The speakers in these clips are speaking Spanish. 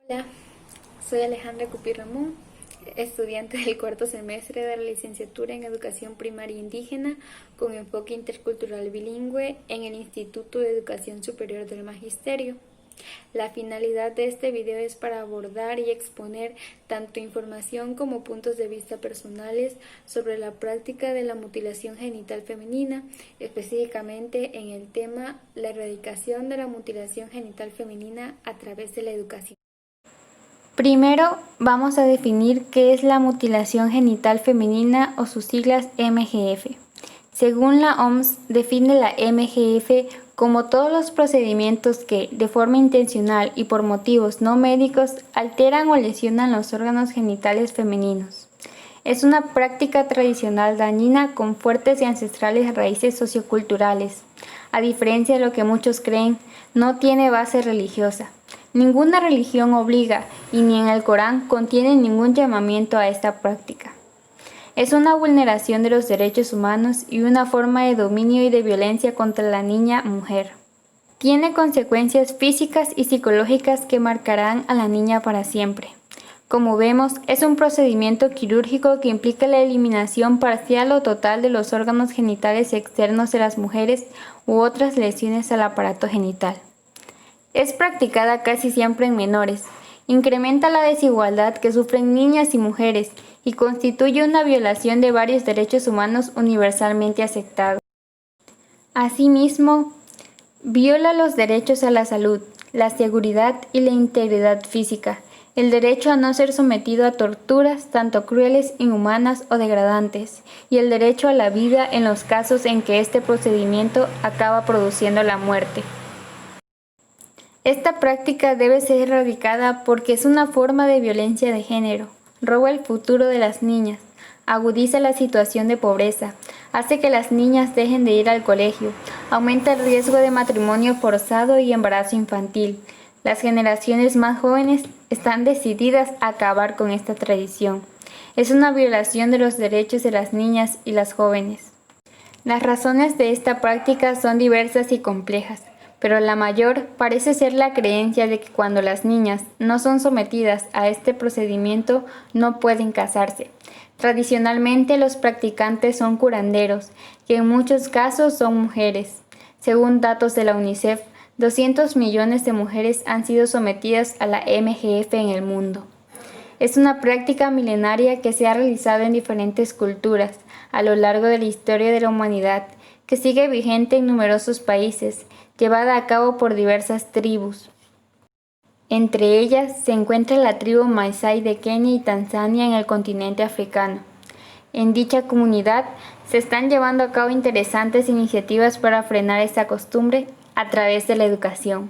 Hola, soy Alejandra Cupi Ramón, estudiante del cuarto semestre de la licenciatura en Educación Primaria Indígena con enfoque intercultural bilingüe en el Instituto de Educación Superior del Magisterio. La finalidad de este video es para abordar y exponer tanto información como puntos de vista personales sobre la práctica de la mutilación genital femenina, específicamente en el tema la erradicación de la mutilación genital femenina a través de la educación. Primero vamos a definir qué es la mutilación genital femenina o sus siglas MGF. Según la OMS, define la MGF como todos los procedimientos que, de forma intencional y por motivos no médicos, alteran o lesionan los órganos genitales femeninos. Es una práctica tradicional dañina con fuertes y ancestrales raíces socioculturales. A diferencia de lo que muchos creen, no tiene base religiosa. Ninguna religión obliga y ni en el Corán contiene ningún llamamiento a esta práctica. Es una vulneración de los derechos humanos y una forma de dominio y de violencia contra la niña mujer. Tiene consecuencias físicas y psicológicas que marcarán a la niña para siempre. Como vemos, es un procedimiento quirúrgico que implica la eliminación parcial o total de los órganos genitales externos de las mujeres u otras lesiones al aparato genital. Es practicada casi siempre en menores, incrementa la desigualdad que sufren niñas y mujeres y constituye una violación de varios derechos humanos universalmente aceptados. Asimismo, viola los derechos a la salud, la seguridad y la integridad física, el derecho a no ser sometido a torturas tanto crueles, inhumanas o degradantes, y el derecho a la vida en los casos en que este procedimiento acaba produciendo la muerte. Esta práctica debe ser erradicada porque es una forma de violencia de género, roba el futuro de las niñas, agudiza la situación de pobreza, hace que las niñas dejen de ir al colegio, aumenta el riesgo de matrimonio forzado y embarazo infantil. Las generaciones más jóvenes están decididas a acabar con esta tradición. Es una violación de los derechos de las niñas y las jóvenes. Las razones de esta práctica son diversas y complejas, pero la mayor parece ser la creencia de que cuando las niñas no son sometidas a este procedimiento no pueden casarse. Tradicionalmente los practicantes son curanderos, que en muchos casos son mujeres. Según datos de la UNICEF, 200 millones de mujeres han sido sometidas a la MGF en el mundo. Es una práctica milenaria que se ha realizado en diferentes culturas a lo largo de la historia de la humanidad, que sigue vigente en numerosos países, llevada a cabo por diversas tribus. Entre ellas se encuentra la tribu Maasai de Kenia y Tanzania en el continente africano. En dicha comunidad se están llevando a cabo interesantes iniciativas para frenar esta costumbre a través de la educación.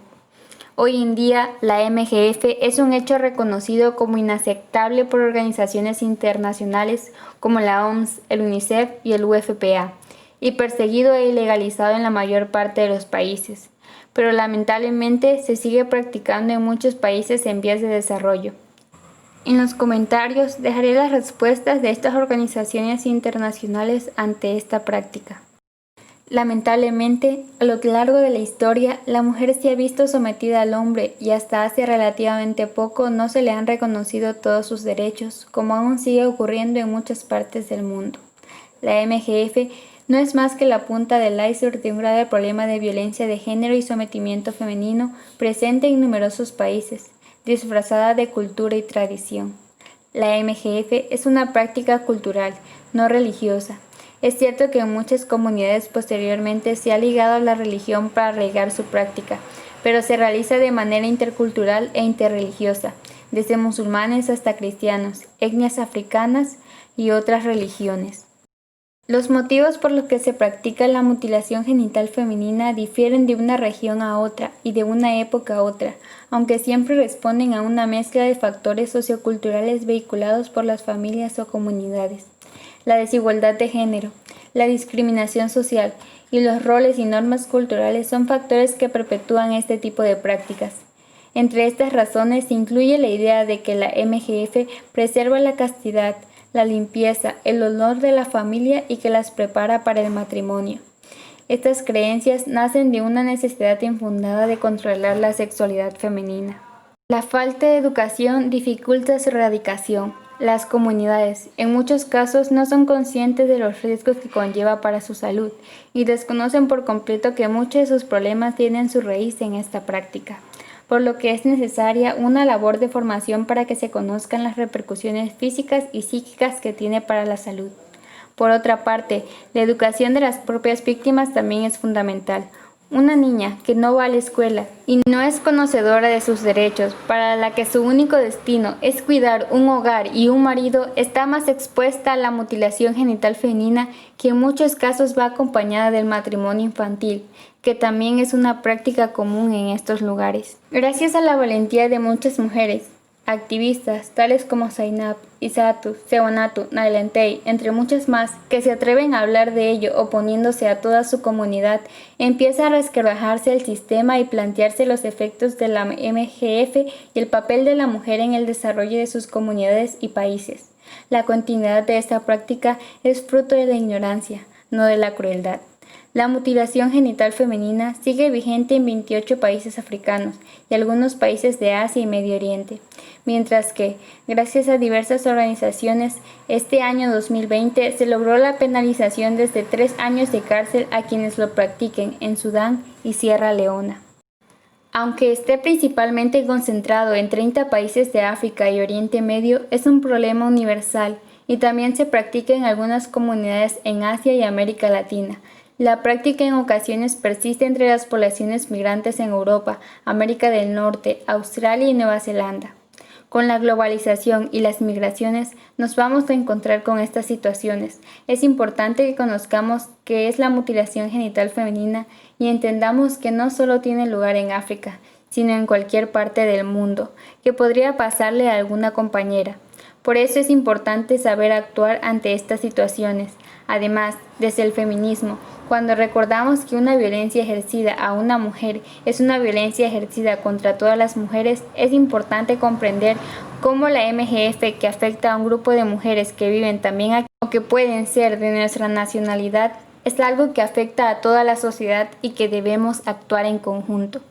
Hoy en día, la MGF es un hecho reconocido como inaceptable por organizaciones internacionales como la OMS, el UNICEF y el UFPA, y perseguido e ilegalizado en la mayor parte de los países, pero lamentablemente se sigue practicando en muchos países en vías de desarrollo. En los comentarios dejaré las respuestas de estas organizaciones internacionales ante esta práctica. Lamentablemente, a lo largo de la historia, la mujer se ha visto sometida al hombre y hasta hace relativamente poco no se le han reconocido todos sus derechos, como aún sigue ocurriendo en muchas partes del mundo. La MGF no es más que la punta del iceberg de un grave problema de violencia de género y sometimiento femenino presente en numerosos países, disfrazada de cultura y tradición. La MGF es una práctica cultural, no religiosa. Es cierto que en muchas comunidades posteriormente se ha ligado a la religión para arraigar su práctica, pero se realiza de manera intercultural e interreligiosa, desde musulmanes hasta cristianos, etnias africanas y otras religiones. Los motivos por los que se practica la mutilación genital femenina difieren de una región a otra y de una época a otra, aunque siempre responden a una mezcla de factores socioculturales vehiculados por las familias o comunidades. La desigualdad de género, la discriminación social y los roles y normas culturales son factores que perpetúan este tipo de prácticas. Entre estas razones se incluye la idea de que la MGF preserva la castidad, la limpieza, el honor de la familia y que las prepara para el matrimonio. Estas creencias nacen de una necesidad infundada de controlar la sexualidad femenina. La falta de educación dificulta su erradicación. Las comunidades, en muchos casos, no son conscientes de los riesgos que conlleva para su salud y desconocen por completo que muchos de sus problemas tienen su raíz en esta práctica, por lo que es necesaria una labor de formación para que se conozcan las repercusiones físicas y psíquicas que tiene para la salud. Por otra parte, la educación de las propias víctimas también es fundamental. Una niña que no va a la escuela y no es conocedora de sus derechos, para la que su único destino es cuidar un hogar y un marido, está más expuesta a la mutilación genital femenina, que en muchos casos va acompañada del matrimonio infantil, que también es una práctica común en estos lugares. Gracias a la valentía de muchas mujeres, activistas tales como Zainab, Isatu, Sewonatu, Nailentei, entre muchas más, que se atreven a hablar de ello oponiéndose a toda su comunidad, empieza a resquebrajarse el sistema y plantearse los efectos de la MGF y el papel de la mujer en el desarrollo de sus comunidades y países. La continuidad de esta práctica es fruto de la ignorancia, no de la crueldad. La mutilación genital femenina sigue vigente en 28 países africanos y algunos países de Asia y Medio Oriente, mientras que, gracias a diversas organizaciones, este año 2020 se logró la penalización desde 3 años de cárcel a quienes lo practiquen en Sudán y Sierra Leona. Aunque esté principalmente concentrado en 30 países de África y Oriente Medio, es un problema universal y también se practica en algunas comunidades en Asia y América Latina. La práctica en ocasiones persiste entre las poblaciones migrantes en Europa, América del Norte, Australia y Nueva Zelanda. Con la globalización y las migraciones nos vamos a encontrar con estas situaciones. Es importante que conozcamos qué es la mutilación genital femenina y entendamos que no solo tiene lugar en África, sino en cualquier parte del mundo, que podría pasarle a alguna compañera. Por eso es importante saber actuar ante estas situaciones. Además, desde el feminismo, cuando recordamos que una violencia ejercida a una mujer es una violencia ejercida contra todas las mujeres, es importante comprender cómo la MGF, que afecta a un grupo de mujeres que viven también aquí o que pueden ser de nuestra nacionalidad, es algo que afecta a toda la sociedad y que debemos actuar en conjunto.